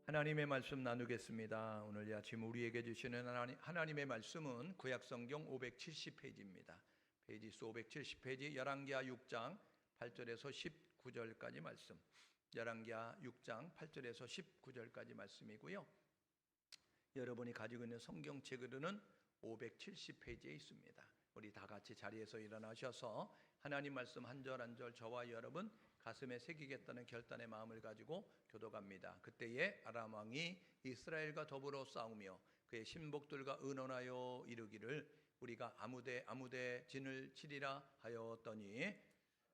하나님의 말씀 나누겠습니다. 오늘 아침 우리에게 주시는 하나님의 말씀은 구약성경 570페이지입니다. 페이지 수 570페이지 열왕기하 6장 8절에서 19절까지 말씀. 열왕기하 6장 8절에서 19절까지 말씀이고요. 여러분이 가지고 있는 성경책으로는 570페이지에 있습니다. 우리 다 같이 자리에서 일어나셔서 하나님 말씀 한 절 한 절 저와 여러분 가슴에 새기겠다는 결단의 마음을 가지고 교독합니다. 그때에 아람 왕이 이스라엘과 더불어 싸우며 그의 신복들과 의논하여 이르기를 우리가 아무데 진을 치리라 하였더니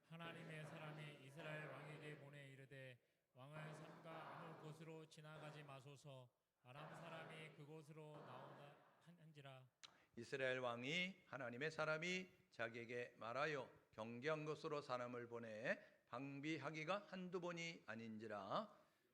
하나님의 사람이 이스라엘 왕에게 보내 이르되 왕은 삼가 아무 곳으로 지나가지 마소서. 아람 사람이 그곳으로 나온다 한지라. 이스라엘 왕이 하나님의 사람이 자기에게 말하여 경계한 곳으로 사람을 보내 방비하기가 한두 번이 아닌지라.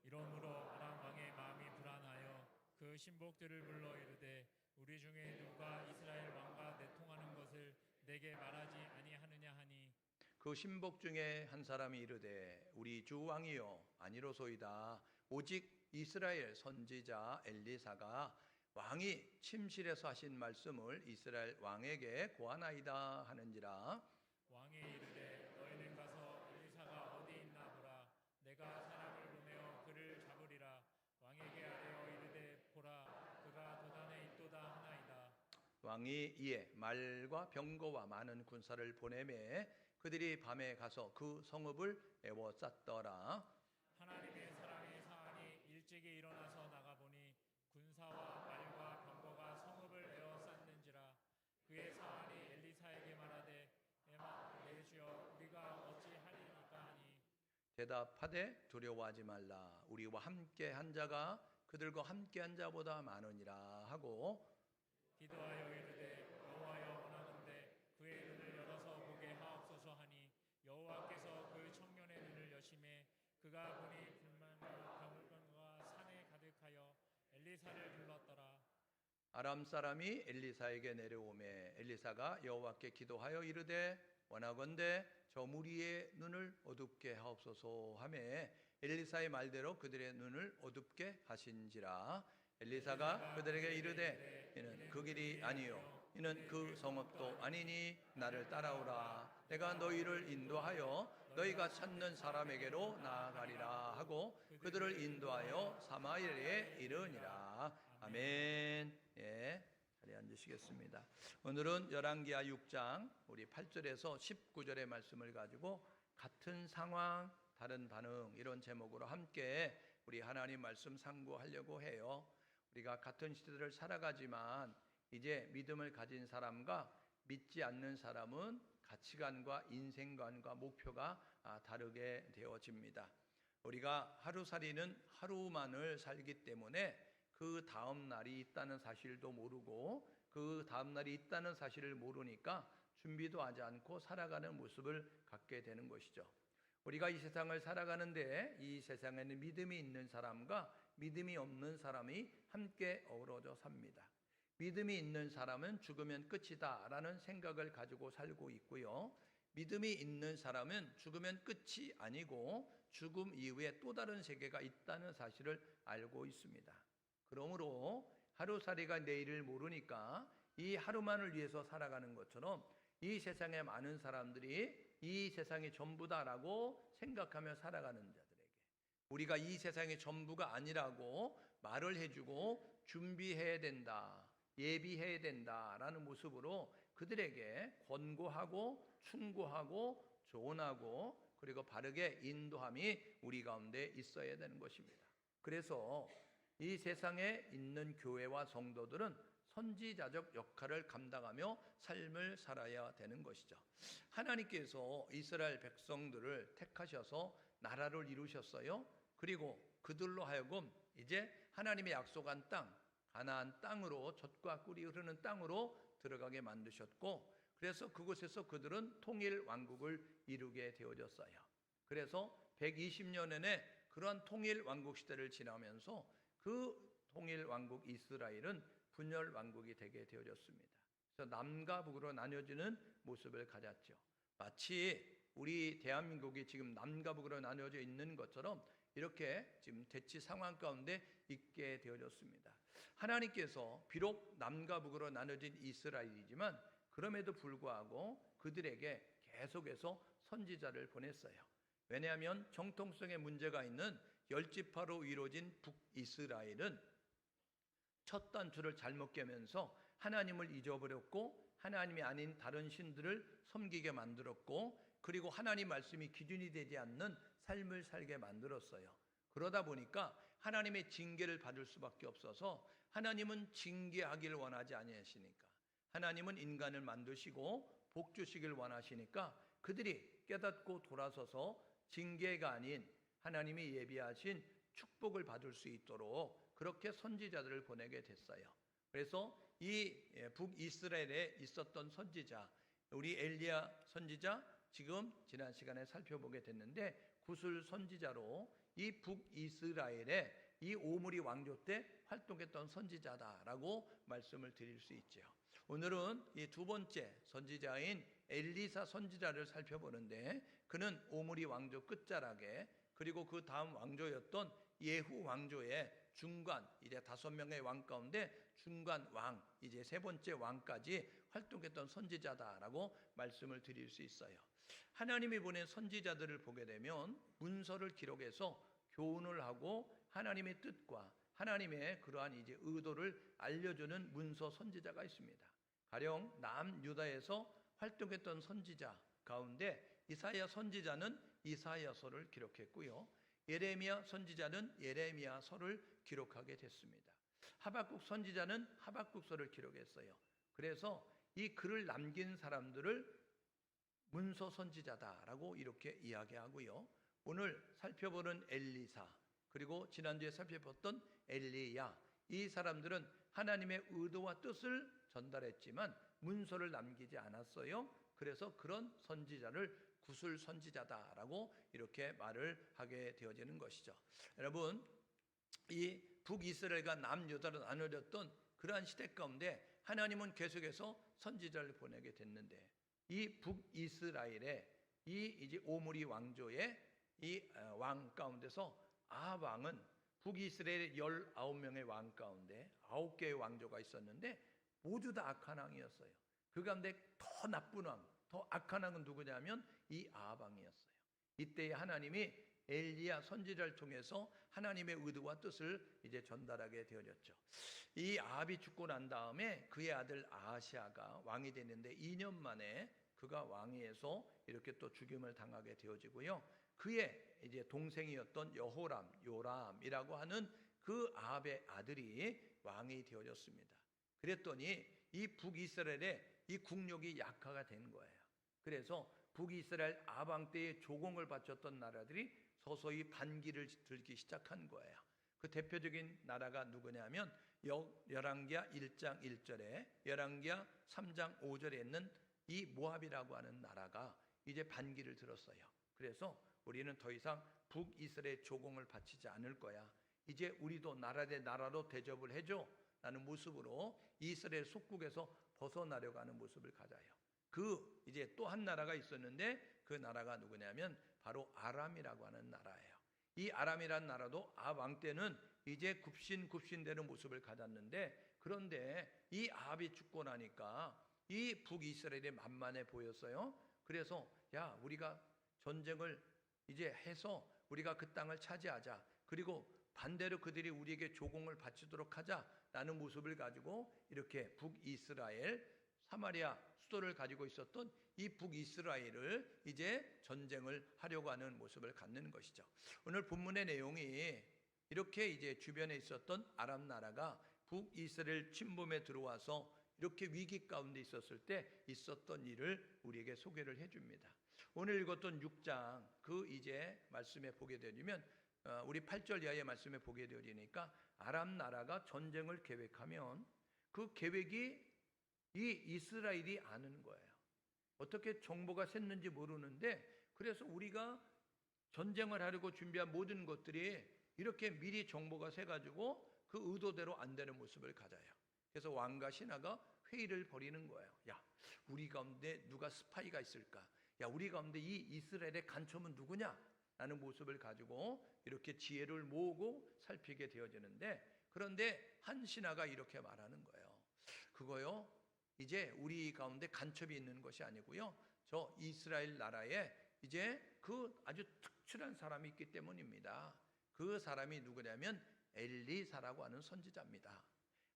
이러므로 아람 왕의 마음이 불안하여 그 신복들을 불러 이르되 우리 중에 누가 이스라엘 왕과 내통하는 것을 내게 말하지 아니하느냐 하니 그 신복 중에 한 사람이 이르되 우리 주 왕이요 아니로소이다. 오직 이스라엘 선지자 엘리사가 왕이 침실에서 하신 말씀을 이스라엘 왕에게 고하나이다 하는지라. 왕이 이르되 너희는 가서 엘리사가 어디 있나 보라. 내가 사람을 보내어 그를 잡으리라. 왕에게 아뢰어 이르되 보라 그가 도단에 있도다 하나이다. 왕이 이에 말과 병거와 많은 군사를 보내매 그들이 밤에 가서 그 성읍을 에워쌌더라. 하나님의 사람이 사안이 일찍이 일어나서 나가보니 군사와 말과 병거가 성읍을 에워쌌는지라. 그의 사안이 엘리사에게 말하되 내 주여 우리가 어찌 하리이까 하니 대답하되 두려워하지 말라. 우리와 함께 한 자가 그들과 함께 한 자보다 많으니라 하고 기도하여 이르되 여호와여 원하건대 그의 눈을 열어서 보게 하옵소서 하니 여호와께서 그 청년의 눈을 여심해 그가 보니 불만과 병과 산에 가득하여 엘리사를 불렀더라. 아람 사람이 엘리사에게 내려오매 엘리사가 여호와께 기도하여 이르되 원하건대 저 무리의 눈을 어둡게 하옵소서 하매 엘리사의 말대로 그들의 눈을 어둡게 하신지라. 엘리사가 그들에게 이르되 이는 그 길이 아니요 이는 그 성읍도 아니니 나를 따라오라. 내가 너희를 인도하여 너희가 찾는 사람에게로 나아가리라 하고 그들을 인도하여 사마리아에 이르니라. 아멘. 예. 자리에 앉으시겠습니다. 오늘은 열왕기하 6장 우리 8절에서 19절의 말씀을 가지고 같은 상황 다른 반응 이런 제목으로 함께 우리 하나님 말씀 상고하려고 해요. 우리가 같은 시대를 살아가지만 이제 믿음을 가진 사람과 믿지 않는 사람은 가치관과 인생관과 목표가 다르게 되어집니다. 우리가 하루살이는 하루만을 살기 때문에 그 다음 날이 있다는 사실도 모르고 그 다음 날이 있다는 사실을 모르니까 준비도 하지 않고 살아가는 모습을 갖게 되는 것이죠. 우리가 이 세상을 살아가는데 이 세상에는 믿음이 있는 사람과 믿음이 없는 사람이 함께 어우러져 삽니다. 믿음이 있는 사람은 죽으면 끝이다 라는 생각을 가지고 살고 있고요. 믿음이 있는 사람은 죽으면 끝이 아니고 죽음 이후에 또 다른 세계가 있다는 사실을 알고 있습니다. 그러므로 하루살이가 내일을 모르니까 이 하루만을 위해서 살아가는 것처럼 이 세상의 많은 사람들이 이 세상이 전부다라고 생각하며 살아가는 자들에게 우리가 이 세상이 전부가 아니라고 말을 해주고 준비해야 된다, 예비해야 된다라는 모습으로 그들에게 권고하고 충고하고 조언하고 그리고 바르게 인도함이 우리 가운데 있어야 되는 것입니다. 그래서 이 세상에 있는 교회와 성도들은 선지자적 역할을 감당하며 삶을 살아야 되는 것이죠. 하나님께서 이스라엘 백성들을 택하셔서 나라를 이루셨어요. 그리고 그들로 하여금 이제 하나님의 약속한 땅, 가나안 땅으로 젖과 꿀이 흐르는 땅으로 들어가게 만드셨고 그래서 그곳에서 그들은 통일 왕국을 이루게 되어졌어요. 그래서 120년에 그러한 통일 왕국 시대를 지나면서 그 통일 왕국 이스라엘은 분열 왕국이 되게 되어졌습니다. 그래서 남과 북으로 나뉘어지는 모습을 가졌죠. 마치 우리 대한민국이 지금 남과 북으로 나뉘어져 있는 것처럼 이렇게 지금 대치 상황 가운데 있게 되어졌습니다. 하나님께서 비록 남과 북으로 나눠진 이스라엘이지만 그럼에도 불구하고 그들에게 계속해서 선지자를 보냈어요. 왜냐하면 정통성에 문제가 있는 10지파로 이루어진 북이스라엘은 첫 단추를 잘못 깨면서 하나님을 잊어버렸고 하나님이 아닌 다른 신들을 섬기게 만들었고 그리고 하나님 말씀이 기준이 되지 않는 삶을 살게 만들었어요. 그러다 보니까 하나님의 징계를 받을 수밖에 없어서 하나님은 징계하기를 원하지 아니하시니까 하나님은 인간을 만드시고 복 주시길 원하시니까 그들이 깨닫고 돌아서서 징계가 아닌 하나님이 예비하신 축복을 받을 수 있도록 그렇게 선지자들을 보내게 됐어요. 그래서 이 북이스라엘에 있었던 선지자, 우리 엘리야 선지자 지금 지난 시간에 살펴보게 됐는데 구슬 선지자로 이 북이스라엘에 이 오므리 왕조 때 활동했던 선지자다라고 말씀을 드릴 수 있죠. 오늘은 이 두 번째 선지자인 엘리사 선지자를 살펴보는데 그는 오므리 왕조 끝자락에 그리고 그 다음 왕조였던 예후 왕조의 중간 이제 5명의 왕 가운데 중간 왕 이제 세 번째 왕까지 활동했던 선지자다라고 말씀을 드릴 수 있어요. 하나님이 보낸 선지자들을 보게 되면 문서를 기록해서 교훈을 하고 하나님의 뜻과 하나님의 그러한 이제 의도를 알려주는 문서 선지자가 있습니다. 가령 남유다에서 활동했던 선지자 가운데 이사야 선지자는 이사야서를 기록했고요. 예레미야 선지자는 예레미야서를 기록하게 됐습니다. 하박국 선지자는 하박국서를 기록했어요. 그래서 이 글을 남긴 사람들을 문서 선지자다라고 이렇게 이야기하고요. 오늘 살펴보는 엘리사 그리고 지난주에 살펴봤던 엘리야 이 사람들은 하나님의 의도와 뜻을 전달했지만 문서를 남기지 않았어요. 그래서 그런 선지자를 구슬 선지자다라고 이렇게 말을 하게 되어지는 것이죠. 여러분 이 북이스라엘과 남유다로 나눠졌던 그러한 시대 가운데 하나님은 계속해서 선지자를 보내게 됐는데 이 북이스라엘의 이 이제 오므리 왕조의 이 왕 가운데서 아합 왕은 북이스라엘의 19명의 왕 가운데 9개의 왕조가 있었는데 모두 다 악한 왕이었어요. 그 가운데 더 나쁜 왕, 더 악한 왕은 누구냐면 이 아합 왕이었어요. 이때 하나님이 엘리야 선지자를 통해서 하나님의 의도와 뜻을 이제 전달하게 되어졌죠. 이 아합이 죽고 난 다음에 그의 아들 아하시아가 왕이 됐는데 2년 만에 그가 왕위에서 이렇게 또 죽임을 당하게 되어지고요. 그의 이제 동생이었던 여호람, 요람이라고 하는 그 아합의 아들이 왕이 되어졌습니다. 그랬더니 이 북이스라엘의 이 국력이 약화가 된 거예요. 그래서 북이스라엘 아합 왕 때의 조공을 바쳤던 나라들이 서서히 반기를 들기 시작한 거예요. 그 대표적인 나라가 누구냐면 열왕기하 1장 1절에 열왕기하 3장 5절에 있는 이 모압이라고 하는 나라가 이제 반기를 들었어요. 그래서 우리는 더 이상 북이스라엘 조공을 바치지 않을 거야. 이제 우리도 나라 대 나라로 대접을 해줘 라는 모습으로 이스라엘 속국에서 벗어나려고 하는 모습을 가져요. 그 이제 또 한 나라가 있었는데 그 나라가 누구냐면 바로 아람이라고 하는 나라예요. 이 아람이라는 나라도 아합 왕 때는 이제 굽신되는 모습을 가졌는데 그런데 이 아합이 죽고 나니까 이 북이스라엘이 만만해 보였어요. 그래서 야 우리가 전쟁을 이제 해서 우리가 그 땅을 차지하자. 그리고 반대로 그들이 우리에게 조공을 바치도록 하자라는 모습을 가지고 이렇게 북이스라엘 사마리아 수도를 가지고 있었던 이 북이스라엘을 이제 전쟁을 하려고 하는 모습을 갖는 것이죠. 오늘 본문의 내용이 이렇게 이제 주변에 있었던 아람 나라가 북이스라엘 침범에 들어와서 이렇게 위기 가운데 있었을 때 있었던 일을 우리에게 소개를 해줍니다. 오늘 읽었던 6장 그 이제 말씀에 보게 되면 우리 8절 이하의 말씀에 보게 되니까 아람 나라가 전쟁을 계획하면 그 계획이 이 이스라엘이 아는 거예요. 어떻게 정보가 샜는지 모르는데 그래서 우리가 전쟁을 하려고 준비한 모든 것들이 이렇게 미리 정보가 새가지고 그 의도대로 안 되는 모습을 가져요. 그래서 왕과 신하가 회의를 벌이는 거예요. 야, 우리 가운데 누가 스파이가 있을까? 야, 우리 가운데 이 이스라엘의 간첩은 누구냐? 라는 모습을 가지고 이렇게 지혜를 모으고 살피게 되어지는데, 그런데 한 신하가 이렇게 말하는 거예요. 그거요, 이제 우리 가운데 간첩이 있는 것이 아니고요, 저 이스라엘 나라에 이제 그 아주 특출한 사람이 있기 때문입니다. 그 사람이 누구냐면 엘리사라고 하는 선지자입니다.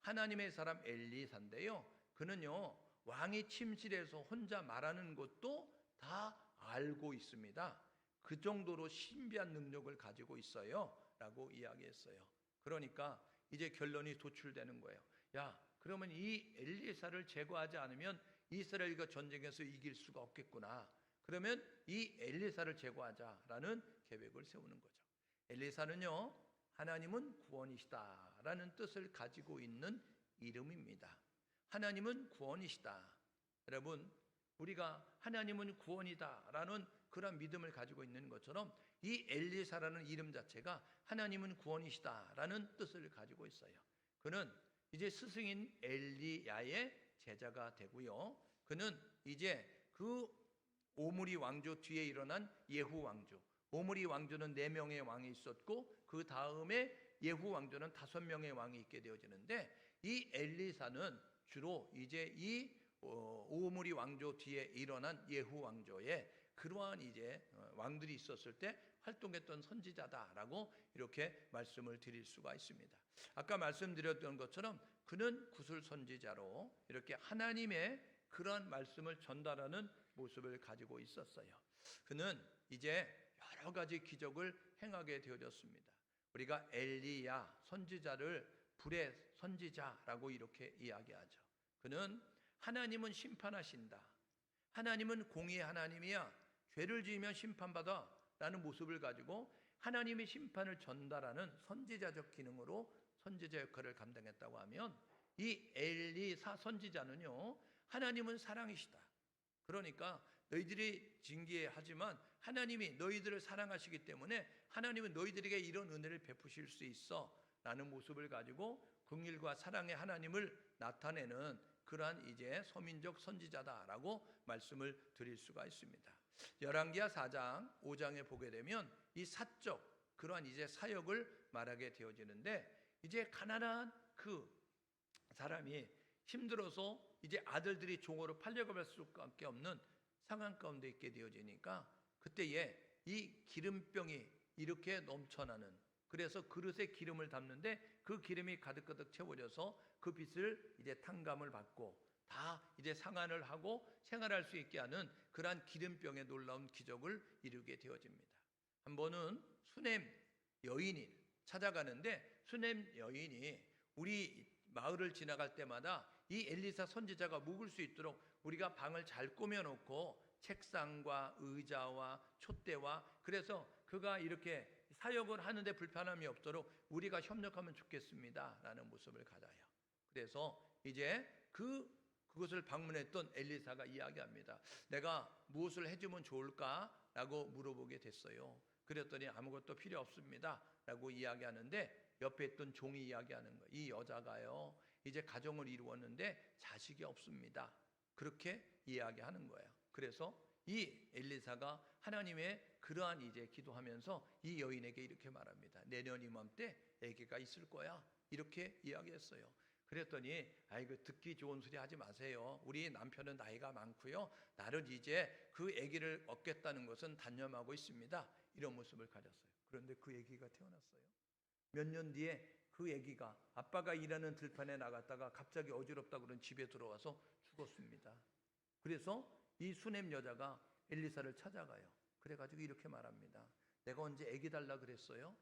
하나님의 사람 엘리사인데요, 그는요 왕이 침실에서 혼자 말하는 것도 다 알고 있습니다. 그 정도로 신비한 능력을 가지고 있어요 라고 이야기했어요. 그러니까 이제 결론이 도출되는 거예요. 야, 그러면 이 엘리사를 제거하지 않으면 이스라엘과 전쟁에서 이길 수가 없겠구나. 그러면 이 엘리사를 제거하자라는 계획을 세우는 거죠. 엘리사는요, 하나님은 구원이시다라는 뜻을 가지고 있는 이름입니다. 하나님은 구원이시다. 여러분, 우리가 하나님은 구원이다라는 그런 믿음을 가지고 있는 것처럼 이 엘리사라는 이름 자체가 하나님은 구원이시다라는 뜻을 가지고 있어요. 그는 이제 스승인 엘리야의 제자가 되고요, 그는 이제 그 오므리 왕조 뒤에 일어난 예후 왕조, 오므리 왕조는 4명의 왕이 있었고 그 다음에 예후 왕조는 5명의 왕이 있게 되어지는데, 이 엘리사는 주로 이제 이 오므리 왕조 뒤에 일어난 예후 왕조에 그러한 이제 왕들이 있었을 때 활동했던 선지자다라고 이렇게 말씀을 드릴 수가 있습니다. 아까 말씀드렸던 것처럼 그는 구슬 선지자로 이렇게 하나님의 그러한 말씀을 전달하는 모습을 가지고 있었어요. 그는 이제 여러 가지 기적을 행하게 되어졌습니다. 우리가 엘리야 선지자를 불의 선지자라고 이렇게 이야기하죠. 그는 하나님은 심판하신다, 하나님은 공의의 하나님이야, 죄를 지으면 심판받아 라는 모습을 가지고 하나님의 심판을 전달하는 선지자적 기능으로 선지자 역할을 감당했다고 하면, 이 엘리사 선지자는요, 하나님은 사랑이시다, 그러니까 너희들이 징계하지만 하나님이 너희들을 사랑하시기 때문에 하나님은 너희들에게 이런 은혜를 베푸실 수 있어 라는 모습을 가지고 긍휼과 사랑의 하나님을 나타내는 그러한 이제 서민적 선지자다라고 말씀을 드릴 수가 있습니다. 열왕기하 4장 5장에 보게 되면 이 사적 그러한 이제 사역을 말하게 되어지는데, 이제 가난한 그 사람이 힘들어서 이제 아들들이 종으로 팔려갈 수밖에 없는 상황 가운데 있게 되어지니까, 그때에 이 기름병이 이렇게 넘쳐나는, 그래서 그릇에 기름을 담는데 그 기름이 가득가득 채워져서 그 빚을 이제 탕감을 받고 다 이제 상환을 하고 생활할 수 있게 하는 그러한 기름병의 놀라운 기적을 이루게 되어집니다. 한 번은 수넴 여인이 찾아가는데, 수넴 여인이 우리 마을을 지나갈 때마다 이 엘리사 선지자가 묵을 수 있도록 우리가 방을 잘 꾸며놓고 책상과 의자와 촛대와, 그래서 그가 이렇게 사역을 하는데 불편함이 없도록 우리가 협력하면 좋겠습니다 라는 모습을 가져요. 그래서 이제 그것을 방문했던 엘리사가 이야기합니다. 내가 무엇을 해주면 좋을까? 라고 물어보게 됐어요. 그랬더니 아무것도 필요 없습니다 라고 이야기하는데, 옆에 있던 종이 이야기하는 거예요. 이 여자가요, 이제 가정을 이루었는데 자식이 없습니다. 그렇게 이야기하는 거예요. 그래서 이 엘리사가 하나님의 그러한 이제 기도하면서 이 여인에게 이렇게 말합니다. 내년 이맘때 아기가 있을 거야, 이렇게 이야기했어요. 그랬더니 아이고, 듣기 좋은 소리 하지 마세요. 우리 남편은 나이가 많고요, 나를 이제 그 아기를 얻겠다는 것은 단념하고 있습니다. 이런 모습을 가졌어요. 그런데 그 아기가 태어났어요. 몇 년 뒤에 그 아기가 아빠가 일하는 들판에 나갔다가 갑자기 어지럽다고 그런 집에 들어와서 죽었습니다. 그래서 이 수넴 여자가 엘리사를 찾아가요. 그래가지고 이렇게 말합니다. 내가 언제 아기 달라 그랬어요?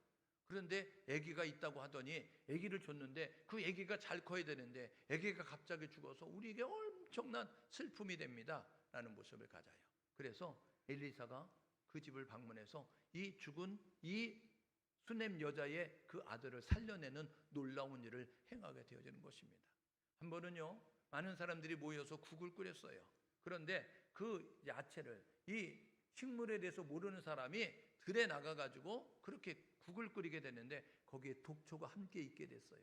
그런데 아기가 있다고 하더니 아기를 줬는데 그 아기가 잘 커야 되는데 아기가 갑자기 죽어서 우리에게 엄청난 슬픔이 됩니다 라는 모습을 가져요. 그래서 엘리사가 그 집을 방문해서 이 죽은 이 수넴 여자의 그 아들을 살려내는 놀라운 일을 행하게 되어지는 것입니다. 한 번은요, 많은 사람들이 모여서 국을 끓였어요. 그런데 그 야채를, 이 식물에 대해서 모르는 사람이 들에 나가가지고 그렇게 국을 끓이게 되는데 거기에 독초가 함께 있게 됐어요.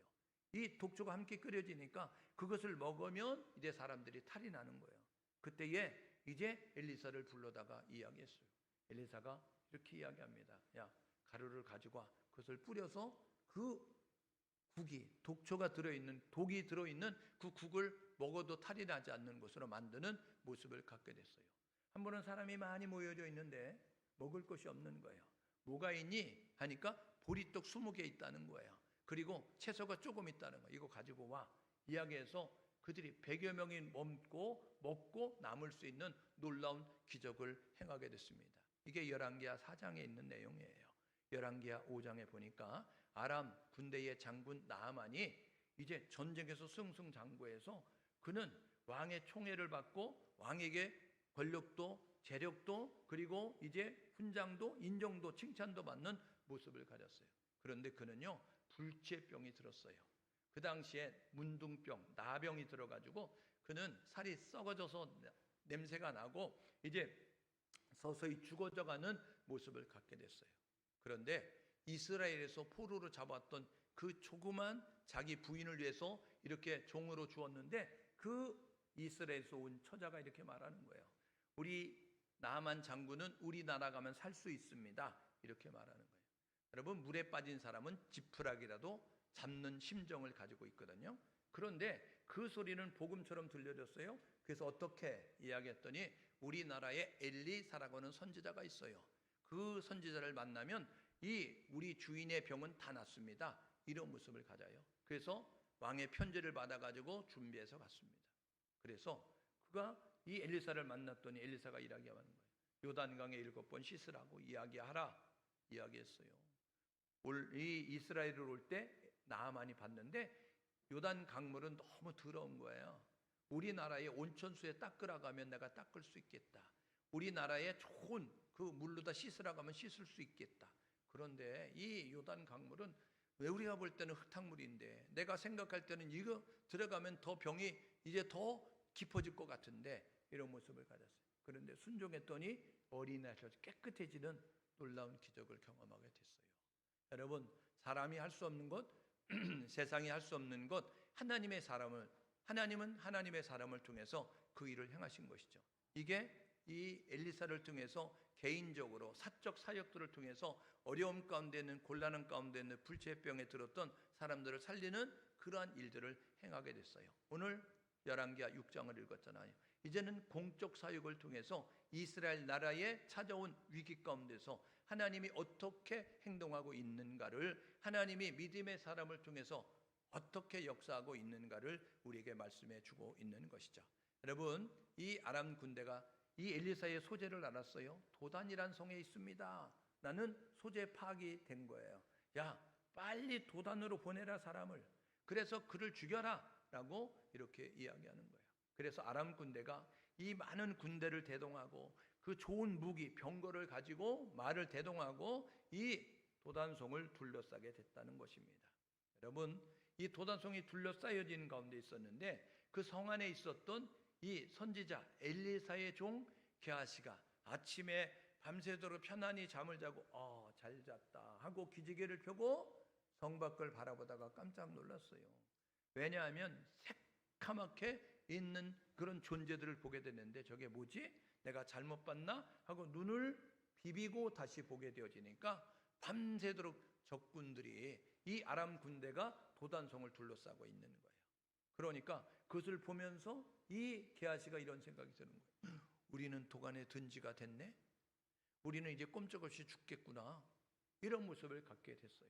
이 독초가 함께 끓여지니까 그것을 먹으면 이제 사람들이 탈이 나는 거예요. 그때에 이제 엘리사를 불러다가 이야기했어요. 엘리사가 이렇게 이야기합니다. 야, 가루를 가지고 와. 그것을 뿌려서 그 국이, 독초가 들어있는, 독이 들어있는 그 국을 먹어도 탈이 나지 않는 것으로 만드는 모습을 갖게 됐어요. 한 번은 사람이 많이 모여져 있는데 먹을 것이 없는 거예요. 뭐가 있니? 하니까 보리떡 20개 있다는 거예요. 그리고 채소가 조금 있다는 거예요. 이거 가지고 와. 이야기해서 그들이 100여 명이 먹고 남을 수 있는 놀라운 기적을 행하게 됐습니다. 이게 열왕기하 4장에 있는 내용이에요. 열왕기하 5장에 보니까 아람 군대의 장군 나아만이 이제 전쟁에서 승승장구해서 그는 왕의 총애를 받고 왕에게 권력도 재력도 그리고 이제 훈장도 인정도 칭찬도 받는 모습을 가졌어요. 그런데 그는요 불치병이 들었어요. 그 당시에 문둥병, 나병이 들어가지고 그는 살이 썩어져서 냄새가 나고 이제 서서히 죽어져가는 모습을 갖게 됐어요. 그런데 이스라엘에서 포로로 잡았던 그 조그만 자기 부인을 위해서 이렇게 종으로 주었는데 그 이스라엘에서 온 처자가 이렇게 말하는 거예요. 우리 나만 장군은 우리나라 가면 살 수 있습니다. 이렇게 말하는 거예요. 여러분 물에 빠진 사람은 지푸라기라도 잡는 심정을 가지고 있거든요. 그런데 그 소리는 복음처럼 들려졌어요. 그래서 어떻게 이야기했더니 우리나라에 엘리사라고 하는 선지자가 있어요. 그 선지자를 만나면 이 우리 주인의 병은 다 낫습니다. 이런 모습을 가져요. 그래서 왕의 편지를 받아가지고 준비해서 갔습니다. 그래서 그가 이 엘리사를 만났더니 엘리사가 이야기하는 거예요. 요단강에 7번 씻으라고 이야기하라 이야기했어요. 이 이스라엘을 올 때 나아만이 봤는데 요단 강물은 너무 더러운 거예요. 우리나라의 온천수에 닦으라고 하면 내가 닦을 수 있겠다. 우리나라에 좋은 그 물로다 씻으라고 하면 씻을 수 있겠다. 그런데 이 요단 강물은 왜 우리가 볼 때는 흙탕물인데 내가 생각할 때는 이거 들어가면 더 병이 이제 더 깊어질 것 같은데 이런 모습을 가졌어요. 그런데 순종했더니 어린아이처럼 깨끗해지는 놀라운 기적을 경험하게 됐어요. 여러분 사람이 할 수 없는 것 세상이 할 수 없는 것 하나님은 하나님의 사람을 통해서 그 일을 행하신 것이죠. 이게 이 엘리사를 통해서 개인적으로 사적 사역들을 통해서 어려움 가운데 있는 곤란한 가운데 있는 불치병에 들었던 사람들을 살리는 그러한 일들을 행하게 됐어요. 오늘 열왕기하 6장을 읽었잖아요. 이제는 공적 사역을 통해서 이스라엘 나라에 찾아온 위기 가운데서 하나님이 어떻게 행동하고 있는가를 하나님이 믿음의 사람을 통해서 어떻게 역사하고 있는가를 우리에게 말씀해 주고 있는 것이죠. 여러분 이 아람 군대가 이 엘리사의 소재를 알았어요. 도단이란 성에 있습니다. 나는 소재 파악이 된 거예요. 야 빨리 도단으로 보내라 사람을. 그래서 그를 죽여라 라고 이렇게 이야기하는 거예요. 그래서 아람 군대가 이 많은 군대를 대동하고 그 좋은 무기 병거를 가지고 말을 대동하고 이 도단성을 둘러싸게 됐다는 것입니다. 여러분 이 도단성이 둘러싸여진 가운데 있었는데 그 성 안에 있었던 이 선지자 엘리사의 종 게하시가 아침에 밤새도록 편안히 잠을 자고 잘 잤다 하고 기지개를 펴고 성 밖을 바라보다가 깜짝 놀랐어요. 왜냐하면 새카맣게 있는 그런 존재들을 보게 됐는데 저게 뭐지? 내가 잘못 봤나? 하고 눈을 비비고 다시 보게 되어지니까 밤새도록 적군들이 이 아람 군대가 도단성을 둘러싸고 있는 거예요. 그러니까 그것을 보면서 이 게하시가 이런 생각이 드는 거예요. 우리는 도간에 든지가 됐네? 우리는 이제 꼼짝없이 죽겠구나. 이런 모습을 갖게 됐어요.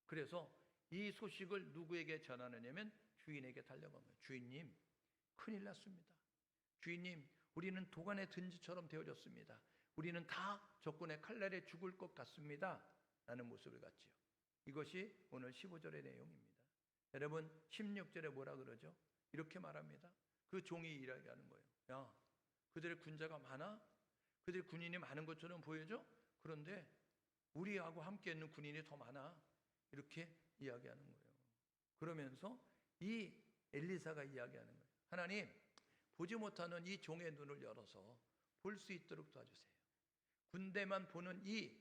그래서 이 소식을 누구에게 전하느냐면 주인에게 달려간 거예요. 주인님, 큰일 났습니다. 주인님, 우리는 도간에 든지처럼 되어졌습니다. 우리는 다 적군의 칼날에 죽을 것 같습니다. 라는 모습을 갖지요. 이것이 오늘 15절의 내용입니다. 여러분 16절에 뭐라 그러죠? 이렇게 말합니다. 그 종이 이야기하는 거예요. 야, 그들의 군자가 많아? 그들의 군인이 많은 것처럼 보여져? 그런데 우리하고 함께 있는 군인이 더 많아. 이렇게 이야기하는 거예요. 그러면서 이 엘리사가 이야기하는 거예요. 하나님, 보지 못하는 이 종의 눈을 열어서 볼 수 있도록 도와주세요. 군대만 보는 이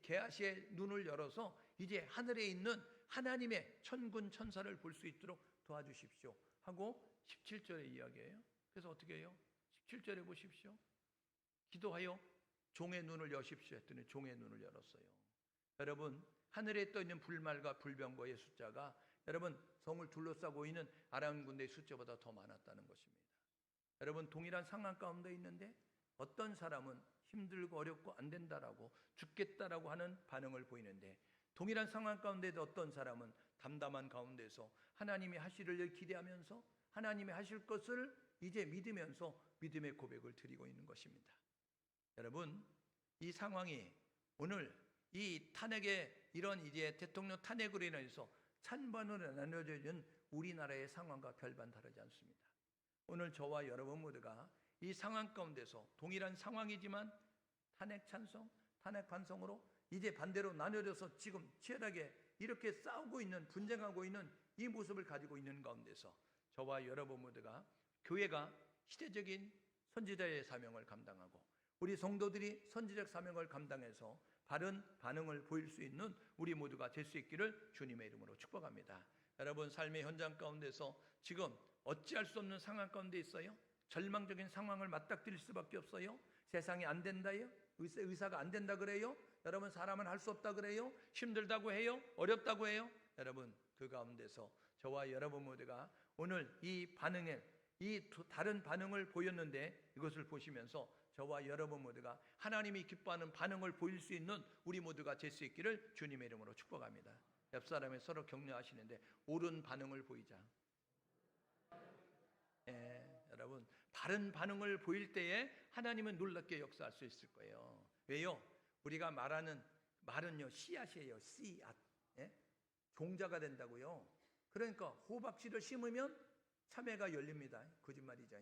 게하시의 눈을 열어서 이제 하늘에 있는 하나님의 천군 천사를 볼 수 있도록 도와주십시오 하고 17절의 이야기예요. 그래서 어떻게 해요? 17절에 보십시오. 기도하여 종의 눈을 여십시오 했더니 종의 눈을 열었어요. 여러분, 하늘에 떠 있는 불말과 불병거의 숫자가 여러분 성을 둘러싸고 있는 아람 군대의 숫자보다 더 많았다는 것입니다. 여러분, 동일한 상황 가운데 있는데 어떤 사람은 힘들고 어렵고 안 된다라고 죽겠다라고 하는 반응을 보이는데, 동일한 상황 가운데도 어떤 사람은 담담한 가운데서 하나님이 하실 일을 기대하면서 하나님이 하실 것을 이제 믿으면서 믿음의 고백을 드리고 있는 것입니다. 여러분, 이 상황이 오늘 이 탄핵의 이런 이제 대통령 탄핵으로 인해서 찬반으로 나눠져있는 우리나라의 상황과 별반 다르지 않습니다. 오늘 저와 여러분 모두가 이 상황 가운데서 동일한 상황이지만 탄핵 찬성, 탄핵 반성으로 이제 반대로 나눠져서 지금 치열하게 이렇게 싸우고 있는, 분쟁하고 있는 이 모습을 가지고 있는 가운데서 저와 여러분 모두가 교회가 시대적인 선지자의 사명을 감당하고 우리 성도들이 선지적 사명을 감당해서 바른 반응을 보일 수 있는 우리 모두가 될 수 있기를 주님의 이름으로 축복합니다. 여러분, 삶의 현장 가운데서 지금 어찌할 수 없는 상황 가운데 있어요? 절망적인 상황을 맞닥뜨릴 수밖에 없어요? 세상이 안 된다요? 의사가 안 된다 그래요? 여러분, 사람은 할 수 없다 그래요? 힘들다고 해요? 어렵다고 해요? 여러분, 그 가운데서 저와 여러분 모두가 오늘 이 반응에 다른 반응을 보였는데 이것을 보시면서 저와 여러분 모두가 하나님이 기뻐하는 반응을 보일 수 있는 우리 모두가 될 수 있기를 주님의 이름으로 축복합니다. 옆 사람이 서로 격려하시는데 옳은 반응을 보이자. 여러분, 바른 반응을 보일 때에 하나님은 놀랍게 역사할 수 있을 거예요. 왜요? 우리가 말하는 말은요, 씨앗이에요. 씨앗. 종자가 된다고요. 그러니까 호박씨를 심으면 참외가 열립니다. 거짓말이죠.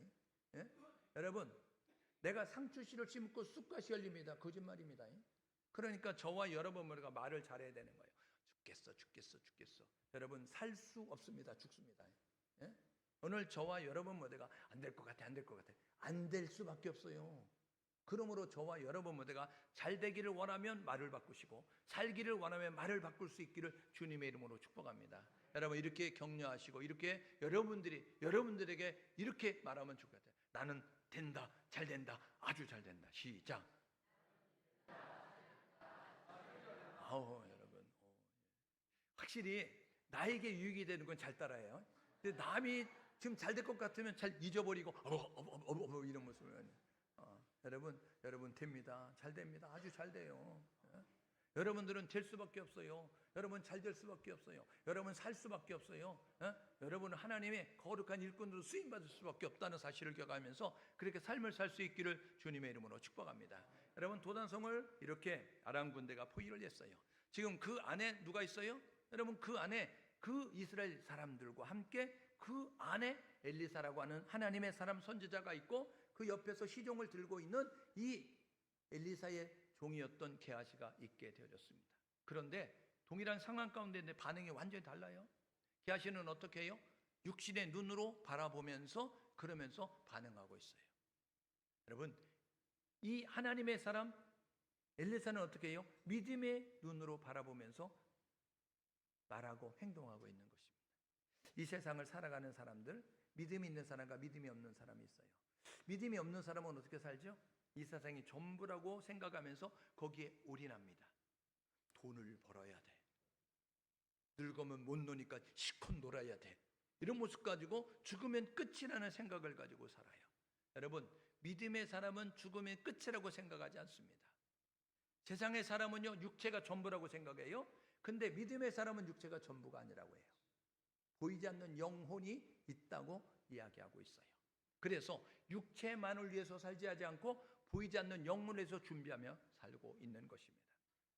여러분, 내가 상추씨를 심고 쑥갓이 열립니다. 거짓말입니다. 그러니까 저와 여러분 우리가 말을 잘해야 되는 거예요. 죽겠어. 여러분, 살 수 없습니다. 죽습니다. 오늘 저와 여러분 모두가 안 될 것 같아. 안 될 수밖에 없어요. 그러므로 저와 여러분 모두가 잘 되기를 원하면 말을 바꾸시고 살기를 원하면 말을 바꿀 수 있기를 주님의 이름으로 축복합니다. 여러분, 이렇게 격려하시고 이렇게 여러분들에게 이렇게 말하면 좋을 것 같아요. 나는 된다, 잘 된다, 아주 잘 된다. 시작. 여러분, 확실히 나에게 유익이 되는 건 잘 따라해요. 근데 남이 지금 잘 될 것 같으면 잘 잊어버리고 이런 모습을. 여러분 됩니다. 잘 됩니다. 아주 잘 돼요. 여러분들은 될 수밖에 없어요. 여러분 잘 될 수밖에 없어요. 여러분 살 수밖에 없어요. 여러분은 하나님의 거룩한 일꾼으로 쓰임받을 수밖에 없다는 사실을 기억하면서 그렇게 삶을 살 수 있기를 주님의 이름으로 축복합니다. 여러분, 도단성을 이렇게 아람 군대가 포위를 했어요. 지금 그 안에 누가 있어요? 여러분, 그 안에 그 이스라엘 사람들과 함께 그 안에 엘리사라고 하는 하나님의 사람 선지자가 있고 그 옆에서 시종을 들고 있는 이 엘리사의 종이었던 게하시가 있게 되어졌습니다. 그런데 동일한 상황 가운데 있는데 반응이 완전히 달라요. 게하시는 어떻게 해요? 육신의 눈으로 바라보면서 그러면서 반응하고 있어요. 여러분, 이 하나님의 사람 엘리사는 어떻게 해요? 믿음의 눈으로 바라보면서 말하고 행동하고 있는 것입니다. 이 세상을 살아가는 사람들, 믿음이 있는 사람과 믿음이 없는 사람이 있어요. 믿음이 없는 사람은 어떻게 살죠? 이 세상이 전부라고 생각하면서 거기에 올인합니다. 돈을 벌어야 돼. 늙으면 못 노니까 실컷 놀아야 돼. 이런 모습 가지고 죽으면 끝이라는 생각을 가지고 살아요. 여러분, 믿음의 사람은 죽으면 끝이라고 생각하지 않습니다. 세상의 사람은요, 육체가 전부라고 생각해요. 근데 믿음의 사람은 육체가 전부가 아니라고 해요. 보이지 않는 영혼이 있다고 이야기하고 있어요. 그래서 육체만을 위해서 살지 하지 않고 보이지 않는 영혼을 위해서 준비하며 살고 있는 것입니다.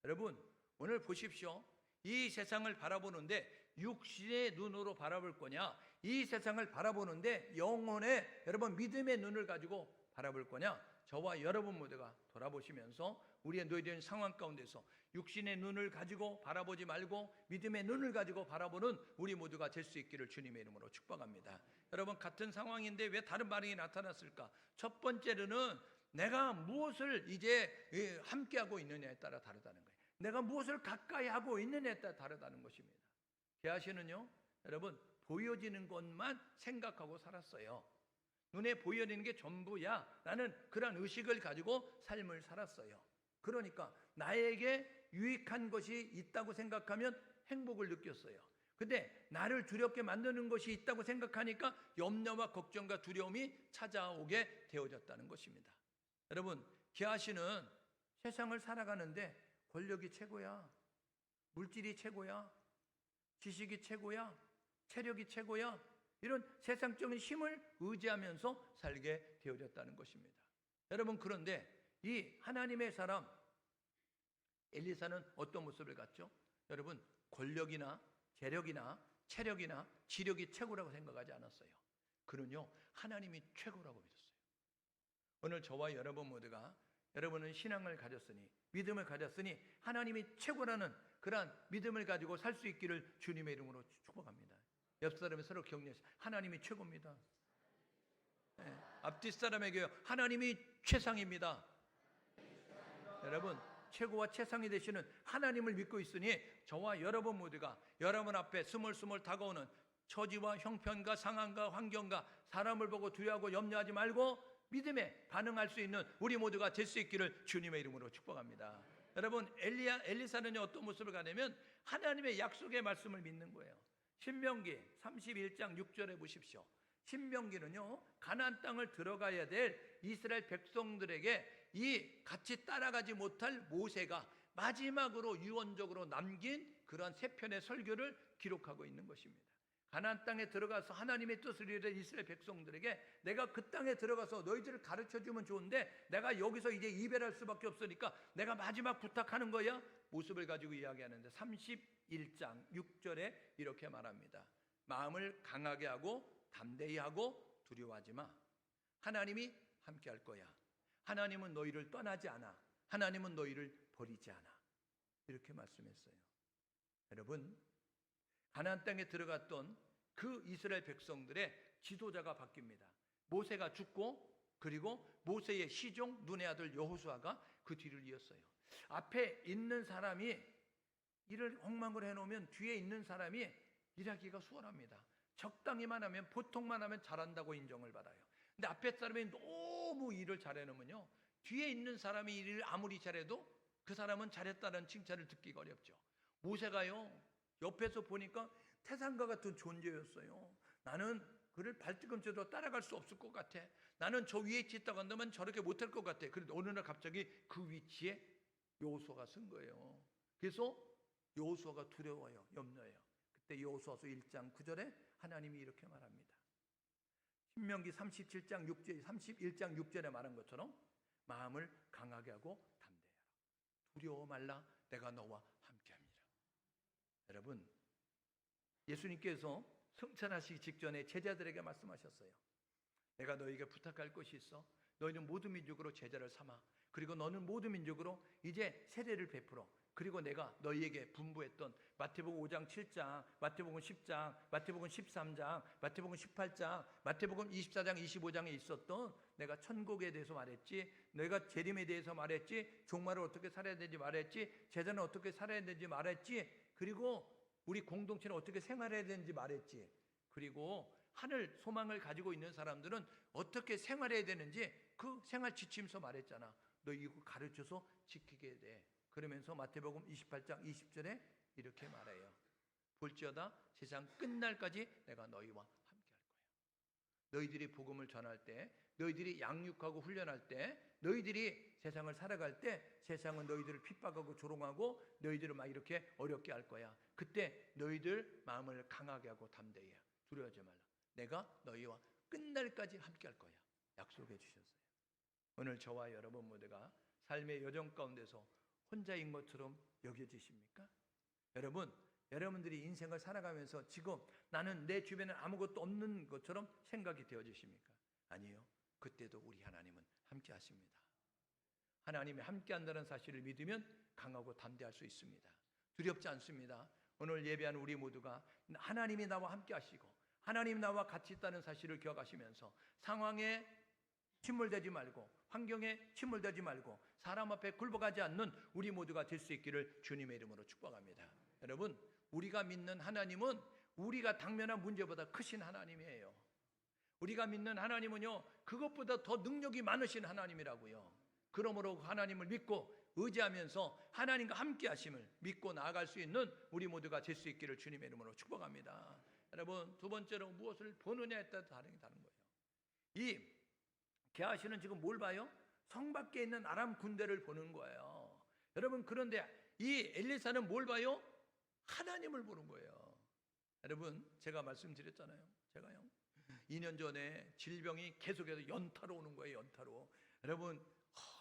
여러분, 오늘 보십시오. 이 세상을 바라보는데 육신의 눈으로 바라볼 거냐, 이 세상을 바라보는데 영혼의 여러분 믿음의 눈을 가지고 바라볼 거냐, 저와 여러분 모두가 돌아보시면서 우리의 놓여진 상황 가운데서 육신의 눈을 가지고 바라보지 말고 믿음의 눈을 가지고 바라보는 우리 모두가 될 수 있기를 주님의 이름으로 축복합니다. 여러분, 같은 상황인데 왜 다른 반응이 나타났을까? 첫 번째로는 내가 무엇을 이제 함께하고 있느냐에 따라 다르다는 거예요. 내가 무엇을 가까이 하고 있느냐에 따라 다르다는 것입니다. 게하시는요, 여러분, 보여지는 것만 생각하고 살았어요. 눈에 보여지는 게 전부야 라는 그런 의식을 가지고 삶을 살았어요. 그러니까 나에게 유익한 것이 있다고 생각하면 행복을 느꼈어요. 근데 나를 두렵게 만드는 것이 있다고 생각하니까 염려와 걱정과 두려움이 찾아오게 되어졌다는 것입니다. 여러분, 기아씨는 세상을 살아가는데 권력이 최고야, 물질이 최고야, 지식이 최고야, 체력이 최고야, 이런 세상적인 힘을 의지하면서 살게 되어졌다는 것입니다. 여러분, 그런데 이 하나님의 사람 엘리사는 어떤 모습을 갖죠? 여러분, 권력이나 재력이나 체력이나 지력이 최고라고 생각하지 않았어요. 그는요, 하나님이 최고라고 믿었어요. 오늘 저와 여러분 모두가, 여러분은 신앙을 가졌으니, 믿음을 가졌으니 하나님이 최고라는 그러한 믿음을 가지고 살 수 있기를 주님의 이름으로 축복합니다. 옆 사람이 서로 격려해서 하나님이 최고입니다. 네, 앞뒤 사람에게 하나님이 최상입니다. 여러분, 최고와 최상이 되시는 하나님을 믿고 있으니 저와 여러분 모두가 여러분 앞에 스물스물 다가오는 처지와 형편과 상황과 환경과 사람을 보고 두려워하고 염려하지 말고 믿음에 반응할 수 있는 우리 모두가 될 수 있기를 주님의 이름으로 축복합니다. 여러분, 엘리사는 어떤 모습을 가냐면 하나님의 약속의 말씀을 믿는 거예요. 신명기 31장 6절에 보십시오. 신명기는요, 가나안 땅을 들어가야 될 이스라엘 백성들에게 이 같이 따라가지 못할 모세가 마지막으로 유언적으로 남긴 그러한 세 편의 설교를 기록하고 있는 것입니다. 가나안 땅에 들어가서 하나님의 뜻을 이루는 이스라엘 백성들에게 내가 그 땅에 들어가서 너희들을 가르쳐주면 좋은데 내가 여기서 이제 이별할 수밖에 없으니까 내가 마지막 부탁하는 거야. 모습을 가지고 이야기하는데 31장 6절에 이렇게 말합니다. 마음을 강하게 하고 담대히 하고 두려워하지 마. 하나님이 함께 할 거야. 하나님은 너희를 떠나지 않아. 하나님은 너희를 버리지 않아. 이렇게 말씀했어요. 여러분, 가나안 땅에 들어갔던 그 이스라엘 백성들의 지도자가 바뀝니다. 모세가 죽고 그리고 모세의 시종 눈의 아들 여호수아가 그 뒤를 이었어요. 앞에 있는 사람이 일을 엉망을 해놓으면 뒤에 있는 사람이 일하기가 수월합니다. 적당히만 하면, 보통만 하면 잘한다고 인정을 받아요. 근데 앞에 사람이 너무 일을 잘해놓으면요, 뒤에 있는 사람이 일을 아무리 잘해도 그 사람은 잘했다는 칭찬을 듣기가 어렵죠. 모세가요, 옆에서 보니까 태산과 같은 존재였어요. 나는 그를 발뒤꿈치로 따라갈 수 없을 것 같아. 나는 저 위에 있다고 한다면 저렇게 못할 것 같아. 그런데 어느 날 갑자기 그 위치에 여호수아가 쓴 거예요. 그래서 여호수아가 두려워요, 염려해요. 그때 여호수아서 1장 9절에 하나님이 이렇게 말합니다. 신명기 37장 6절, 31장 6절에 말한 것처럼 마음을 강하게 하고 담대하라. 두려워 말라. 내가 너와 함께합니다. 여러분, 예수님께서 승천하시기 직전에 제자들에게 말씀하셨어요. 내가 너희에게 부탁할 것이 있어. 너희는 모든 민족으로 제자를 삼아. 그리고 너는 모든 민족으로 이제 세례를 베풀어. 그리고 내가 너희에게 분부했던 마태복음 5장 7장, 마태복음 10장, 마태복음 13장, 마태복음 18장, 마태복음 24장 25장에 있었던 내가 천국에 대해서 말했지, 내가 재림에 대해서 말했지, 종말을 어떻게 살아야 되는지 말했지, 제자는 어떻게 살아야 되는지 말했지, 그리고 우리 공동체는 어떻게 생활해야 되는지 말했지, 그리고 하늘 소망을 가지고 있는 사람들은 어떻게 생활해야 되는지 그 생활 지침서 말했잖아. 너 이거 가르쳐서 지키게 돼. 그러면서 마태복음 28장 20절에 이렇게 말해요. 볼지어다 세상 끝날까지 내가 너희와 함께 할 거야. 너희들이 복음을 전할 때, 너희들이 양육하고 훈련할 때, 너희들이 세상을 살아갈 때 세상은 너희들을 핍박하고 조롱하고 너희들을 막 이렇게 어렵게 할 거야. 그때 너희들 마음을 강하게 하고 담대히 해. 두려워하지 말라. 내가 너희와 끝날까지 함께 할 거야. 약속해 주셨어요. 오늘 저와 여러분 모두가 삶의 여정 가운데서 혼자인 것처럼 여겨지십니까? 여러분, 여러분들이 인생을 살아가면서 지금 나는 내 주변에 아무것도 없는 것처럼 생각이 되어지십니까? 아니요. 그때도 우리 하나님은 함께 하십니다. 하나님이 함께 한다는 사실을 믿으면 강하고 담대할 수 있습니다. 두렵지 않습니다. 오늘 예배하는 우리 모두가 하나님이 나와 함께 하시고 하나님 나와 같이 있다는 사실을 기억하시면서 상황에 침몰되지 말고 환경에 침몰되지 말고 사람 앞에 굴복하지 않는 우리 모두가 될 수 있기를 주님의 이름으로 축복합니다. 여러분, 우리가 믿는 하나님은 우리가 당면한 문제보다 크신 하나님이에요. 우리가 믿는 하나님은요, 그것보다 더 능력이 많으신 하나님이라고요. 그러므로 하나님을 믿고 의지하면서 하나님과 함께 하심을 믿고 나아갈 수 있는 우리 모두가 될 수 있기를 주님의 이름으로 축복합니다. 여러분, 두 번째로 무엇을 보느냐에 따라 다른 거예요. 이 게하시는 지금 뭘 봐요? 성 밖에 있는 아람 군대를 보는 거예요. 여러분, 그런데 이 엘리사는 뭘 봐요? 하나님을 보는 거예요. 여러분, 제가 말씀드렸잖아요. 제가요 2년 전에 질병이 계속해서 연타로 오는 거예요. 연타로. 여러분,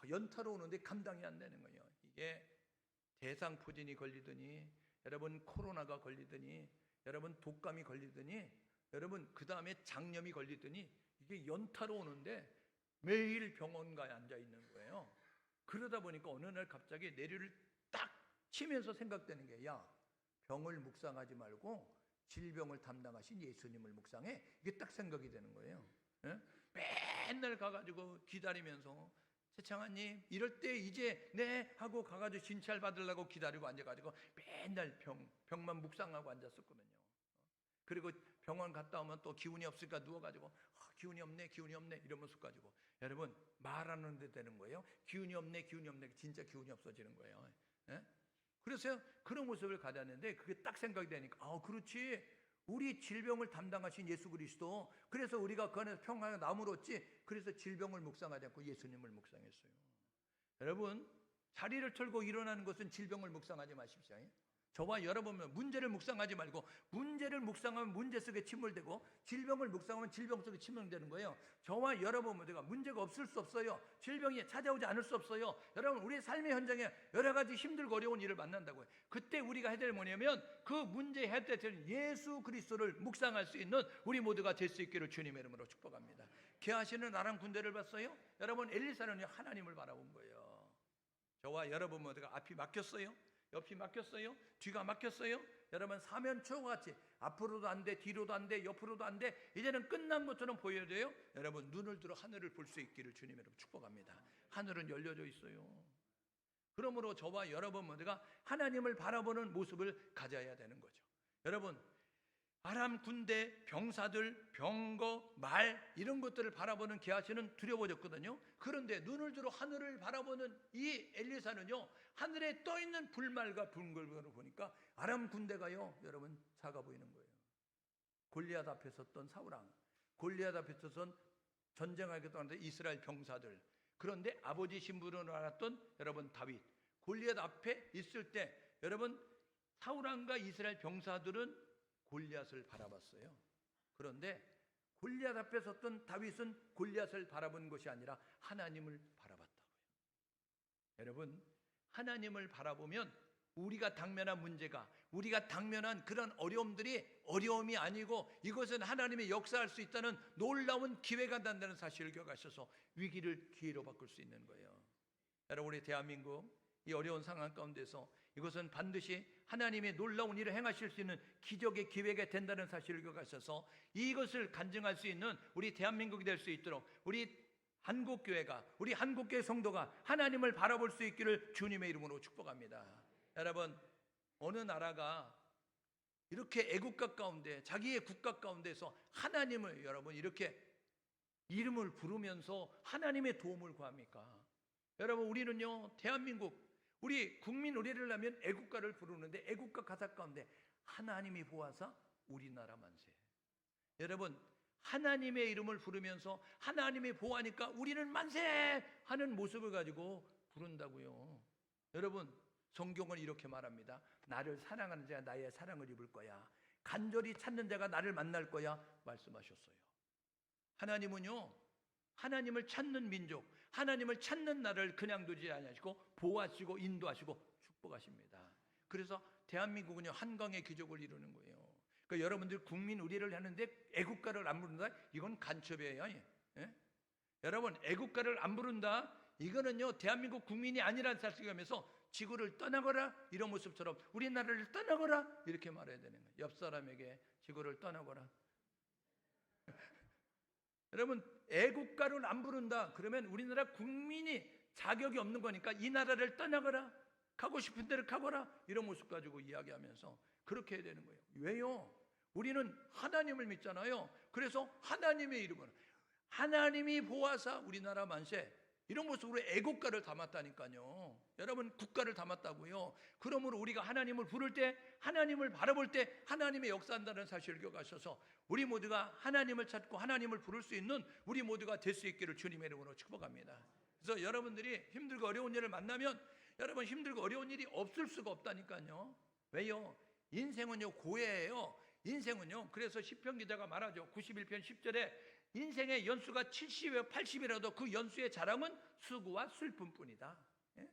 연타로 오는데 감당이 안 되는 거예요. 이게 대상포진이 걸리더니, 여러분 코로나가 걸리더니, 여러분 독감이 걸리더니, 여러분 그 다음에 장염이 걸리더니, 이게 연타로 오는데 매일 병원가에 앉아 있는 거예요. 그러다 보니까 어느 날 갑자기 내리를 딱 치면서 생각되는 게, 야, 병을 묵상하지 말고 질병을 담당하신 예수님을 묵상해. 이게 딱 생각이 되는 거예요. 예? 맨날 가가지고 기다리면서, 최창환님 이럴 때 이제 네 하고 가가지고 진찰 받으려고 기다리고 앉아가지고 맨날 병만 묵상하고 앉았었거든요. 그리고 병원 갔다 오면 또 기운이 없으니까 누워가지고 기운이 없네 이러면서 가지고, 여러분 말하는데 되는 거예요. 기운이 없네 진짜 기운이 없어지는 거예요. 예? 그래서 그런 모습을 가졌는데, 그게 딱 생각이 되니까 그렇지, 우리 질병을 담당하신 예수 그리스도, 그래서 우리가 그 안에서 평강을 나무로지, 그래서 질병을 묵상하지 않고 예수님을 묵상했어요. 여러분, 자리를 털고 일어나는 것은 질병을 묵상하지 마십시오. 저와 여러분은 문제를 묵상하지 말고, 문제를 묵상하면 문제 속에 침몰되고, 질병을 묵상하면 질병 속에 침몰되는 거예요. 저와 여러분 모두가 문제가 없을 수 없어요. 질병이 찾아오지 않을 수 없어요. 여러분, 우리 삶의 현장에 여러 가지 힘들고 어려운 일을 만난다고요. 그때 우리가 해야 될 뭐냐면, 그 문제 해결되는 예수 그리스도를 묵상할 수 있는 우리 모두가 될 수 있기를 주님의 이름으로 축복합니다. 게하시는 아람 군대를 봤어요. 여러분, 엘리사는 하나님을 바라본 거예요. 저와 여러분 모두가 앞이 막혔어요. 옆이 막혔어요? 뒤가 막혔어요? 여러분, 사면초와 같이 앞으로도 안 돼, 뒤로도 안 돼, 옆으로도 안 돼, 이제는 끝난 것처럼 보여야 돼요. 여러분, 눈을 들어 하늘을 볼 수 있기를 주님의 이름으로 축복합니다. 하늘은 열려져 있어요. 그러므로 저와 여러분 모두가 하나님을 바라보는 모습을 가져야 되는 거죠. 여러분, 아람 군대, 병사들, 병거, 말, 이런 것들을 바라보는 게하시는 두려워졌거든요. 그런데 눈을 들어 하늘을 바라보는 이 엘리사는요, 하늘에 떠있는 불말과 붕글붕글 보니까 아람 군대가요, 여러분 작아 보이는 거예요. 골리앗 앞에 섰던 사울왕, 골리앗 앞에 서선 전쟁하겠다고 하는데 이스라엘 병사들, 그런데 아버지 신분으로 알았던 여러분 다윗, 골리앗 앞에 있을 때 여러분 사울왕과 이스라엘 병사들은 골리앗을 바라봤어요. 그런데 골리앗 앞에 섰던 다윗은 골리앗을 바라본 것이 아니라 하나님을 바라봤다고요. 여러분, 하나님을 바라보면 우리가 당면한 문제가, 우리가 당면한 그런 어려움들이 어려움이 아니고, 이것은 하나님의 역사할 수 있다는 놀라운 기회가 된다는 사실을 기억하셔서 위기를 기회로 바꿀 수 있는 거예요. 여러분, 우리 대한민국 이 어려운 상황 가운데서 이것은 반드시 하나님의 놀라운 일을 행하실 수 있는 기적의 기회가 된다는 사실을 기억하셔서 이것을 간증할 수 있는 우리 대한민국이 될 수 있도록 우리 한국교회가, 우리 한국교회 성도가 하나님을 바라볼 수 있기를 주님의 이름으로 축복합니다. 여러분, 어느 나라가 이렇게 애국가 가운데, 자기의 국가 가운데서 하나님을 여러분 이렇게 이름을 부르면서 하나님의 도움을 구합니까? 여러분, 우리는요, 대한민국, 우리 국민 의례를 하면 애국가를 부르는데, 애국가 가사 가운데 하나님이 보아사 우리나라 만세. 여러분, 하나님의 이름을 부르면서 하나님이 보아하니까 우리는 만세 하는 모습을 가지고 부른다고요. 여러분, 성경은 이렇게 말합니다. 나를 사랑하는 자가 나의 사랑을 입을 거야. 간절히 찾는 자가 나를 만날 거야 말씀하셨어요. 하나님은요, 하나님을 찾는 민족, 하나님을 찾는 나를 그냥 두지 아니하시고 보호하시고 인도하시고 축복하십니다. 그래서 대한민국은요, 한강의 기적을 이루는 거예요. 그러니까 여러분들 국민 의례를 하는데 애국가를 안 부른다? 이건 간첩이에요. 예? 여러분, 애국가를 안 부른다? 이거는요, 대한민국 국민이 아니라는 사실이면서 지구를 떠나거라, 이런 모습처럼 우리나라를 떠나거라 이렇게 말해야 되는 거예요. 옆 사람에게 지구를 떠나거라. 여러분, 애국가를 안 부른다 그러면 우리나라 국민이 자격이 없는 거니까 이 나라를 떠나거라, 가고 싶은 데를 가거라, 이런 모습 가지고 이야기하면서 그렇게 해야 되는 거예요. 왜요? 우리는 하나님을 믿잖아요. 그래서 하나님의 이름으로, 하나님이 보아사 우리나라 만세, 이런 모습으로 애국가를 담았다니까요. 여러분, 국가를 담았다고요. 그러므로 우리가 하나님을 부를 때, 하나님을 바라볼 때 하나님의 역사한다는 사실을 기억하셔서 우리 모두가 하나님을 찾고 하나님을 부를 수 있는 우리 모두가 될 수 있기를 주님의 이름으로 축복합니다. 그래서 여러분들이 힘들고 어려운 일을 만나면 여러분, 힘들고 어려운 일이 없을 수가 없다니까요. 왜요? 인생은요, 고해예요. 인생은요. 그래서 시편 기자가 말하죠. 91편 10절에 인생의 연수가 70에 80이라도 그 연수의 자랑은 수고와 슬픔뿐이다. 예?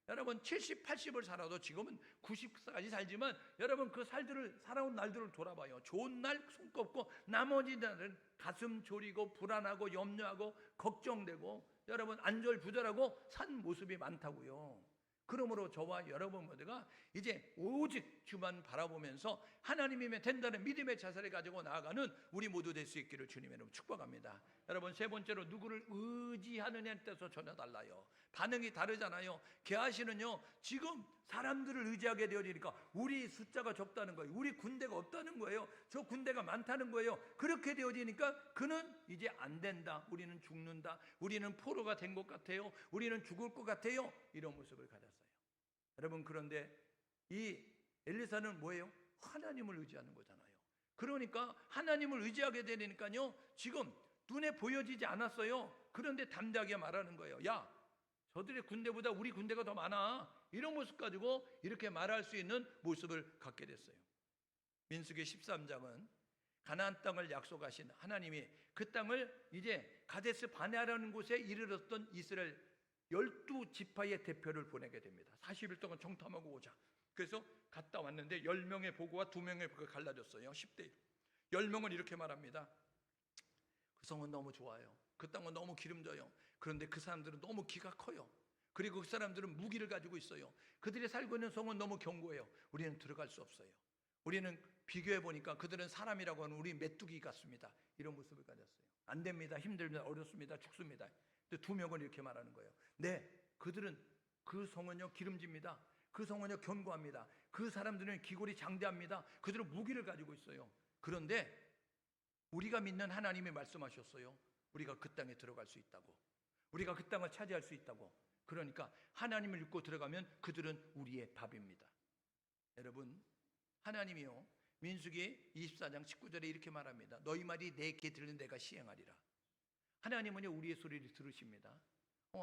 여러분, 70, 80을 살아도 지금은 90까지 살지만 여러분, 그 살아온 날들을 돌아봐요. 좋은 날 손꼽고 나머지 날은 가슴 졸이고 불안하고 염려하고 걱정되고 여러분, 안절부절하고 산 모습이 많다고요. 그러므로 저와 여러분 모두가 이제 오직 주만 바라보면서 하나님이면 된다는 믿음의 자세를 가지고 나아가는 우리 모두 될 수 있기를 주님의 이름으로 축복합니다. 여러분, 세 번째로 누구를 의지하느냐에 따라서 전혀 달라요. 반응이 다르잖아요. 게하시는요, 지금 사람들을 의지하게 되어지니까 우리 숫자가 적다는 거예요. 우리 군대가 없다는 거예요. 저 군대가 많다는 거예요. 그렇게 되어지니까 그는 이제 안 된다. 우리는 죽는다. 우리는 포로가 된 것 같아요. 우리는 죽을 것 같아요. 이런 모습을 가졌어요. 여러분, 그런데 이 엘리사는 뭐예요? 하나님을 의지하는 거잖아요. 그러니까 하나님을 의지하게 되니까요, 지금 눈에 보여지지 않았어요. 그런데 담대하게 말하는 거예요. 야, 저들의 군대보다 우리 군대가 더 많아. 이런 모습 가지고 이렇게 말할 수 있는 모습을 갖게 됐어요. 민수기 13장은 가나안 땅을 약속하신 하나님이 그 땅을 이제 가데스 바네아라는 곳에 이르렀던 이스라엘 12지파의 대표를 보내게 됩니다. 40일 동안 정탐하고 오자. 그래서 갔다 왔는데 10명의 보고와 2명의 보고가 갈라졌어요. 10대 1. 10명은 이렇게 말합니다. 그 성은 너무 좋아요. 그 땅은 너무 기름져요. 그런데 그 사람들은 너무 기가 커요. 그리고 그 사람들은 무기를 가지고 있어요. 그들이 살고 있는 성은 너무 견고해요. 우리는 들어갈 수 없어요. 우리는 비교해 보니까 그들은 사람이라고 하는 우리 메뚜기 같습니다. 이런 모습을 가졌어요. 안 됩니다. 힘듭니다. 어렵습니다. 죽습니다. 근데 2명은 이렇게 말하는 거예요. 네, 그들은 그 성은요 기름집니다. 그 성은요 견고합니다. 그 사람들은 기골이 장대합니다. 그들은 무기를 가지고 있어요. 그런데 우리가 믿는 하나님이 말씀하셨어요. 우리가 그 땅에 들어갈 수 있다고. 우리가 그 땅을 차지할 수 있다고. 그러니까 하나님을 믿고 들어가면 그들은 우리의 밥입니다. 여러분, 하나님이요 민수기 24장 19절에 이렇게 말합니다. 너희 말이 내 귀에 들리는 내가 시행하리라. 하나님은요 우리의 소리를 들으십니다.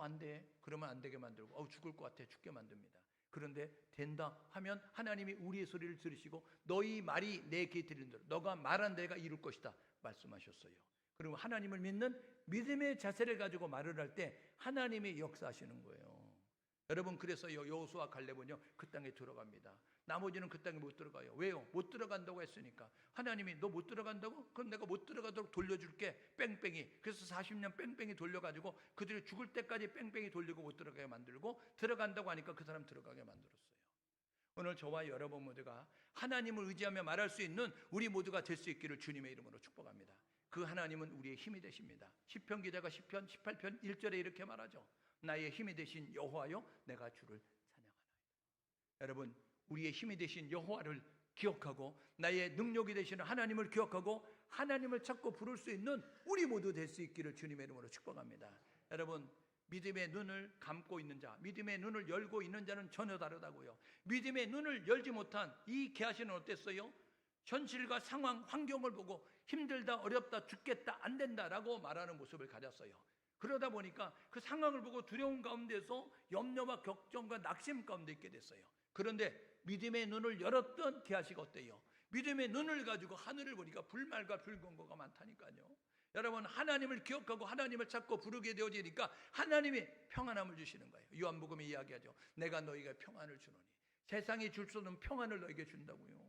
안 돼. 그러면 안 되게 만들고 죽을 것 같아. 죽게 만듭니다. 그런데 된다 하면 하나님이 우리의 소리를 들으시고 너희 말이 내 귀에 들리는 대로 너가 말한 내가 이룰 것이다 말씀하셨어요. 그리고 하나님을 믿는 믿음의 자세를 가지고 말을 할 때 하나님이 역사하시는 거예요. 여러분, 그래서 여호수아 갈렙은요 그 땅에 들어갑니다. 나머지는 그 땅에 못 들어가요. 왜요? 못 들어간다고 했으니까. 하나님이 너 못 들어간다고? 그럼 내가 못 들어가도록 돌려줄게. 뺑뺑이. 그래서 40년 뺑뺑이 돌려가지고 그들이 죽을 때까지 뺑뺑이 돌리고 못 들어가게 만들고, 들어간다고 하니까 그 사람 들어가게 만들었어요. 오늘 저와 여러분 모두가 하나님을 의지하며 말할 수 있는 우리 모두가 될 수 있기를 주님의 이름으로 축복합니다. 그 하나님은 우리의 힘이 되십니다. 시편 기자가 시편 18편 1절에 이렇게 말하죠. 나의 힘이 되신 여호와여 내가 주를 찬양하나이다. 여러분, 우리의 힘이 되신 여호와를 기억하고 나의 능력이 되시는 하나님을 기억하고 하나님을 찾고 부를 수 있는 우리 모두 될 수 있기를 주님의 이름으로 축복합니다. 여러분, 믿음의 눈을 감고 있는 자, 믿음의 눈을 열고 있는 자는 전혀 다르다고요. 믿음의 눈을 열지 못한 이 게하시는 어땠어요? 현실과 상황, 환경을 보고 힘들다, 어렵다, 죽겠다, 안 된다라고 말하는 모습을 가졌어요. 그러다 보니까 그 상황을 보고 두려움 가운데서 염려와 걱정과 낙심 가운데 있게 됐어요. 그런데 믿음의 눈을 열었던 게하시가 어때요? 믿음의 눈을 가지고 하늘을 보니까 불말과 불건고가 많다니까요. 여러분, 하나님을 기억하고 하나님을 찾고 부르게 되어지니까 하나님이 평안함을 주시는 거예요. 요한복음에 이야기하죠. 내가 너희에게 평안을 주노니 세상이 줄 수 없는 평안을 너희에게 준다고요.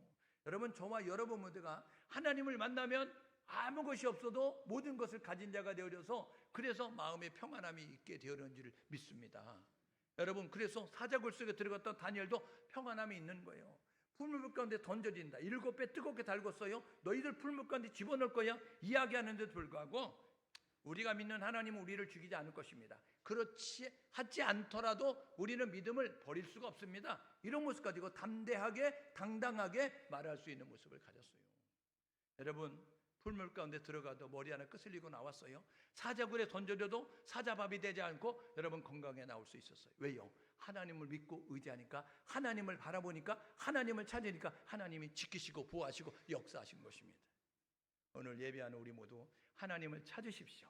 여러분, 저와 여러분 모두가 하나님을 만나면 아무 것이 없어도 모든 것을 가진 자가 되어져서 그래서 마음의 평안함이 있게 되어는 줄 믿습니다. 여러분, 그래서 사자굴 속에 들어갔던 다니엘도 평안함이 있는 거예요. 풀무불 가운데 던져진다. 7배 뜨겁게 달궜어요. 너희들 풀무불 가운데 집어넣을 거야. 이야기하는데도 불구하고 우리가 믿는 하나님은 우리를 죽이지 않을 것입니다. 그렇지 하지 않더라도 우리는 믿음을 버릴 수가 없습니다. 이런 모습 가지고 담대하게 당당하게 말할 수 있는 모습을 가졌어요. 여러분, 풀물 가운데 들어가도 머리 하나 끄슬리고 나왔어요. 사자굴에 던져져도 사자밥이 되지 않고 여러분 건강에 나올 수 있었어요. 왜요? 하나님을 믿고 의지하니까, 하나님을 바라보니까, 하나님을 찾으니까 하나님이 지키시고 보호하시고 역사하신 것입니다. 오늘 예배하는 우리 모두 하나님을 찾으십시오.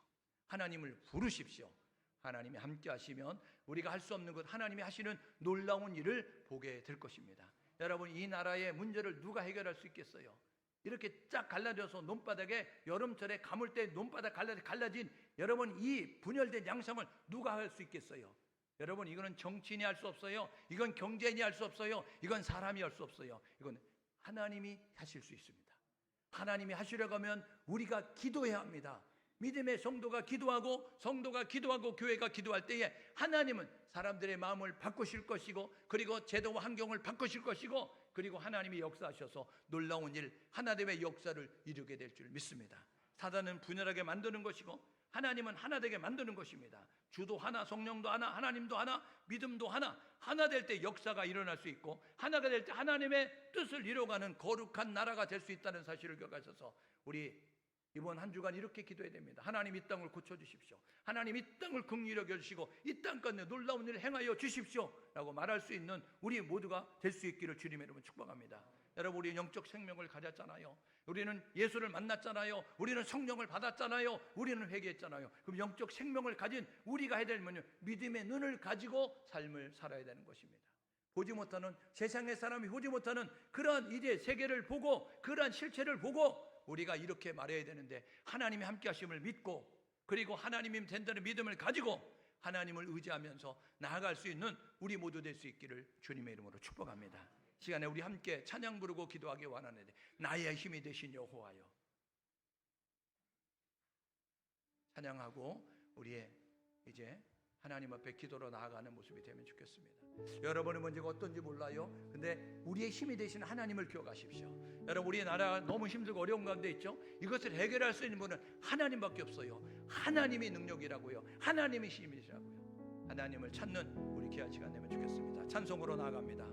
하나님을 부르십시오. 하나님이 함께 하시면 우리가 할 수 없는 것, 하나님이 하시는 놀라운 일을 보게 될 것입니다. 여러분, 이 나라의 문제를 누가 해결할 수 있겠어요? 이렇게 쫙 갈라져서 논바닥에 여름철에 가물 때 논바닥 갈라진 여러분, 이 분열된 양상을 누가 할 수 있겠어요? 여러분, 이거는 정치인이 할 수 없어요. 이건 경제인이 할 수 없어요. 이건 사람이 할 수 없어요. 이건 하나님이 하실 수 있습니다. 하나님이 하시려고 하면 우리가 기도해야 합니다. 믿음의 성도가 기도하고, 성도가 기도하고, 교회가 기도할 때에 하나님은 사람들의 마음을 바꾸실 것이고, 그리고 제도와 환경을 바꾸실 것이고, 그리고 하나님이 역사하셔서 놀라운 일, 하나됨의 역사를 이루게 될 줄 믿습니다. 사단은 분열하게 만드는 것이고, 하나님은 하나 되게 만드는 것입니다. 주도 하나, 성령도 하나, 하나님도 하나, 믿음도 하나, 하나 될 때 역사가 일어날 수 있고, 하나가 될 때 하나님의 뜻을 이뤄가는 거룩한 나라가 될 수 있다는 사실을 기억하셔서 우리 이번 한 주간 이렇게 기도해야 됩니다. 하나님, 이 땅을 고쳐주십시오. 하나님, 이 땅을 긍휼히 여겨주시고 이 땅 가운데 놀라운 일을 행하여 주십시오 라고 말할 수 있는 우리 모두가 될 수 있기를 주님의 이름으로 축복합니다. 여러분, 우리 영적 생명을 가졌잖아요. 우리는 예수를 만났잖아요. 우리는 성령을 받았잖아요. 우리는 회개했잖아요. 그럼 영적 생명을 가진 우리가 해야 될 뭐냐? 믿음의 눈을 가지고 삶을 살아야 되는 것입니다. 보지 못하는, 세상의 사람이 보지 못하는 그러한 이제 세계를 보고, 그러한 실체를 보고 우리가 이렇게 말해야 되는데, 하나님이 함께 하심을 믿고, 그리고 하나님이 된다는 믿음을 가지고 하나님을 의지하면서 나아갈 수 있는 우리 모두 될 수 있기를 주님의 이름으로 축복합니다. 시간에 우리 함께 찬양 부르고 기도하기 원하는데, 나의 힘이 되신 여호와여, 찬양하고 우리의 이제 하나님 앞에 기도로 나아가는 모습이 되면 좋겠습니다. 여러분의 문제가 어떤지 몰라요. 근데 우리의 힘이 되신 하나님을 기억하십시오. 여러분, 우리나라 너무 힘들고 어려운 가운데 있죠. 이것을 해결할 수 있는 분은 하나님밖에 없어요. 하나님이 능력이라고요. 하나님이 힘이시라고요. 하나님을 찾는 우리 귀한 시간 되면 좋겠습니다. 찬송으로 나아갑니다.